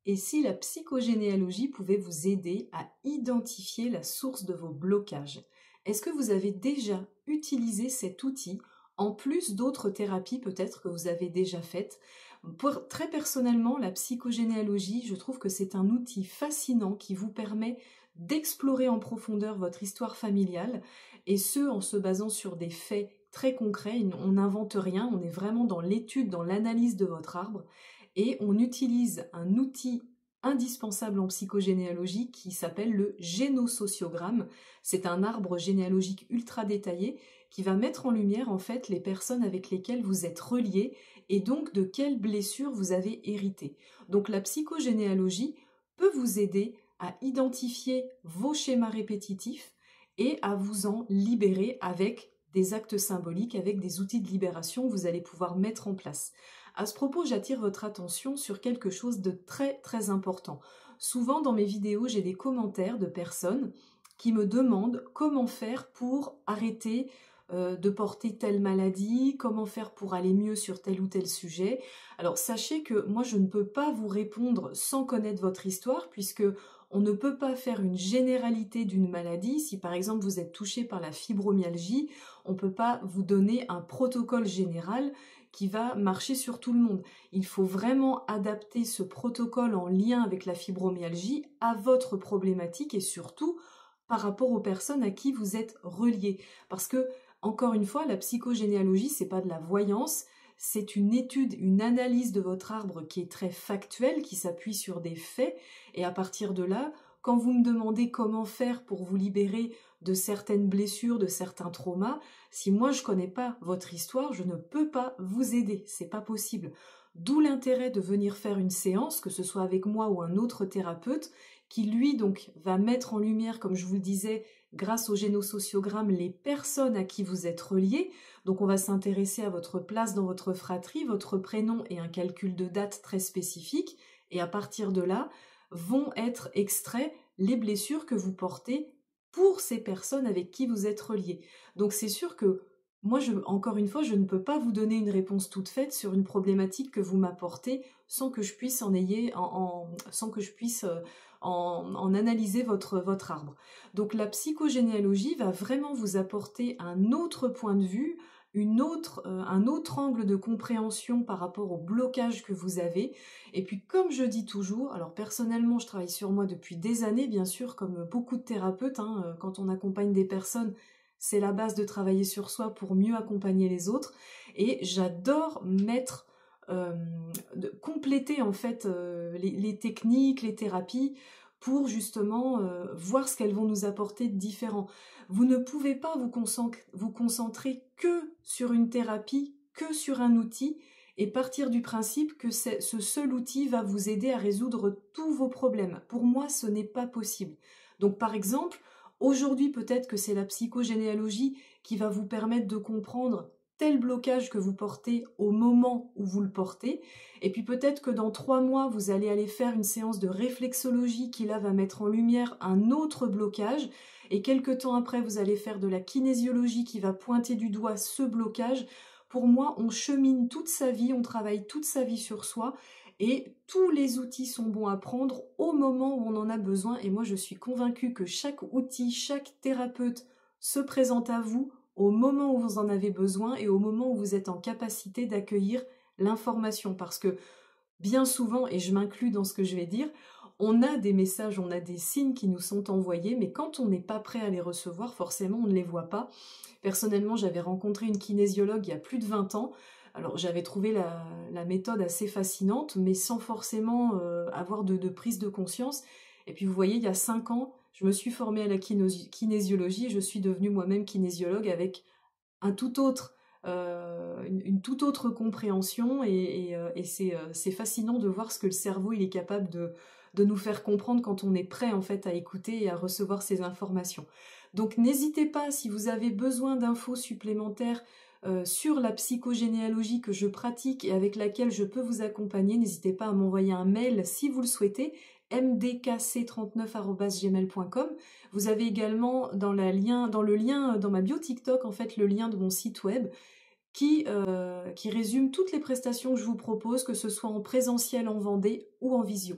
Et si la psychogénéalogie pouvait vous aider à identifier la source de vos blocages? Est-ce que vous avez déjà utilisé cet outil en plus d'autres thérapies peut-être que vous avez déjà faites? Très personnellement, la psychogénéalogie, je trouve que c'est un outil fascinant qui vous permet d'explorer en profondeur votre histoire familiale, et ce en se basant sur des faits très concrets. On n'invente rien, on est vraiment dans l'étude, dans l'analyse de votre arbre, et on utilise un outil indispensable en psychogénéalogie qui s'appelle le génosociogramme. C'est un arbre généalogique ultra détaillé qui va mettre en lumière en fait les personnes avec lesquelles vous êtes reliés et donc de quelles blessures vous avez hérité. Donc la psychogénéalogie peut vous aider à identifier vos schémas répétitifs et à vous en libérer avec des actes symboliques, avec des outils de libération que vous allez pouvoir mettre en place. À ce propos, j'attire votre attention sur quelque chose de très très important. Souvent dans mes vidéos, j'ai des commentaires de personnes qui me demandent comment faire pour arrêter de porter telle maladie, comment faire pour aller mieux sur tel ou tel sujet. Alors sachez que moi je ne peux pas vous répondre sans connaître votre histoire, puisque on ne peut pas faire une généralité d'une maladie. Si par exemple vous êtes touché par la fibromyalgie, on ne peut pas vous donner un protocole général qui va marcher sur tout le monde. Il faut vraiment adapter ce protocole en lien avec la fibromyalgie à votre problématique et surtout par rapport aux personnes à qui vous êtes reliés. Parce que, encore une fois, la psychogénéalogie, c'est pas de la voyance, c'est une étude, une analyse de votre arbre qui est très factuelle, qui s'appuie sur des faits, et à partir de là, quand vous me demandez comment faire pour vous libérer de certaines blessures, de certains traumas, si moi je connais pas votre histoire, je ne peux pas vous aider, c'est pas possible. D'où l'intérêt de venir faire une séance, que ce soit avec moi ou un autre thérapeute, qui lui donc va mettre en lumière, comme je vous le disais, grâce au génosociogramme, les personnes à qui vous êtes reliés. Donc on va s'intéresser à votre place dans votre fratrie, votre prénom et un calcul de date très spécifique, et à partir de là, vont être extraits les blessures que vous portez pour ces personnes avec qui vous êtes reliés. Donc c'est sûr que moi, encore une fois, je ne peux pas vous donner une réponse toute faite sur une problématique que vous m'apportez sans que je puisse en analyser votre arbre. Donc la psychogénéalogie va vraiment vous apporter un autre point de vue, un autre angle de compréhension par rapport au blocage que vous avez. Et puis comme je dis toujours, alors personnellement je travaille sur moi depuis des années, bien sûr, comme beaucoup de thérapeutes, quand on accompagne des personnes, c'est la base de travailler sur soi pour mieux accompagner les autres. Et j'adore compléter en fait les techniques, les thérapies pour justement voir ce qu'elles vont nous apporter de différent. Vous ne pouvez pas vous concentrer que sur une thérapie, que sur un outil, et partir du principe que ce seul outil va vous aider à résoudre tous vos problèmes. Pour moi, ce n'est pas possible. Donc par exemple, aujourd'hui peut-être que c'est la psychogénéalogie qui va vous permettre de comprendre tel blocage que vous portez au moment où vous le portez, et puis peut-être que dans 3 mois, vous allez aller faire une séance de réflexologie qui là va mettre en lumière un autre blocage, et quelques temps après, vous allez faire de la kinésiologie qui va pointer du doigt ce blocage. Pour moi, on chemine toute sa vie, on travaille toute sa vie sur soi, et tous les outils sont bons à prendre au moment où on en a besoin, et moi je suis convaincue que chaque outil, chaque thérapeute se présente à vous au moment où vous en avez besoin et au moment où vous êtes en capacité d'accueillir l'information. Parce que bien souvent, et je m'inclus dans ce que je vais dire, on a des messages, on a des signes qui nous sont envoyés, mais quand on n'est pas prêt à les recevoir, forcément on ne les voit pas. Personnellement, j'avais rencontré une kinésiologue il y a plus de 20 ans. Alors j'avais trouvé la méthode assez fascinante, mais sans forcément avoir de prise de conscience. Et puis vous voyez, il y a 5 ans, je me suis formée à la kinésiologie et je suis devenue moi-même kinésiologue avec une toute autre compréhension, et c'est fascinant de voir ce que le cerveau il est capable de nous faire comprendre quand on est prêt en fait à écouter et à recevoir ces informations. Donc n'hésitez pas, si vous avez besoin d'infos supplémentaires sur la psychogénéalogie que je pratique et avec laquelle je peux vous accompagner, n'hésitez pas à m'envoyer un mail si vous le souhaitez, mdkc39@gmail.com. Vous avez également dans le lien dans ma bio TikTok en fait le lien de mon site web qui résume toutes les prestations que je vous propose, que ce soit en présentiel en Vendée ou en visio.